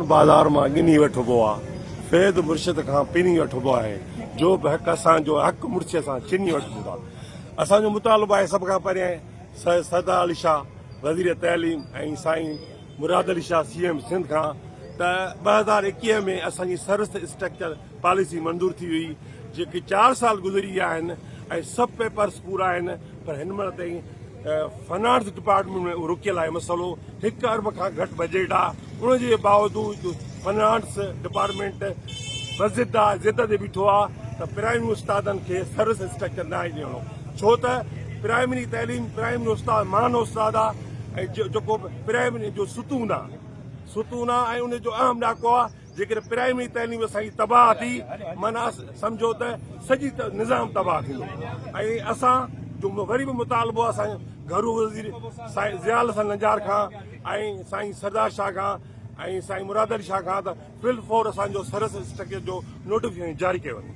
बाज़ार मां गिनी वठिबो आहे, फैज़ मुर्शिद खां पिनी वठिबो आहे, जो बि हक़ असांजो हक़ मुर्शीअ सां छिनी वठिबो आहे। असांजो मुतालबो आहे सभ खां परियां सरदार अली शाह वज़ीर तइलीम ऐं साईं मुराद अली शाह CM सिंध खां त 2021 में असांजी सर्विस स्ट्रक्चर पॉलिसी मंज़ूर थी हुई, जेके 4 साल गुज़री विया आहिनि ऐं सभु पेपर्स पूरा आहिनि, पर हिन महिल ताईं फाइनेंस डिपार्टमेंट में रुकियल आहे मसइलो। 1 अरब खां घटि बजट आहे, उनजे बावजूदि फाइनेंस डिपार्टमेंट मस्जिद आहे ज़िद ते बीठो आहे त प्राइमरी उस्तादनि खे सर्विस स्ट्रक्चर न आहे ॾियणो, छो त प्राइमरी तइलीम प्राइमरी उस्ताद मान उस्ताद आहे ऐं जेको प्राइमरी जो सुतून आहे ऐं उनजो अहम ॾाको आहे। जेकॾहिं प्राइमरी तइलीम असांजी तबाह थी, माना सम्झो त सॼी निज़ाम तबाह थींदो। ऐं असां जो वरी बि मुतालबो आहे असांजो घरू वज़ीर साईं ज़ियाल हसन नजार खां ऐं साईं सरदार शाह खां ऐं साईं मुराद अली शाह खां त फिल फोर असांजो सर्विस स्ट्रक्चर जो नोटिफिकेशन जारी कयो वञे।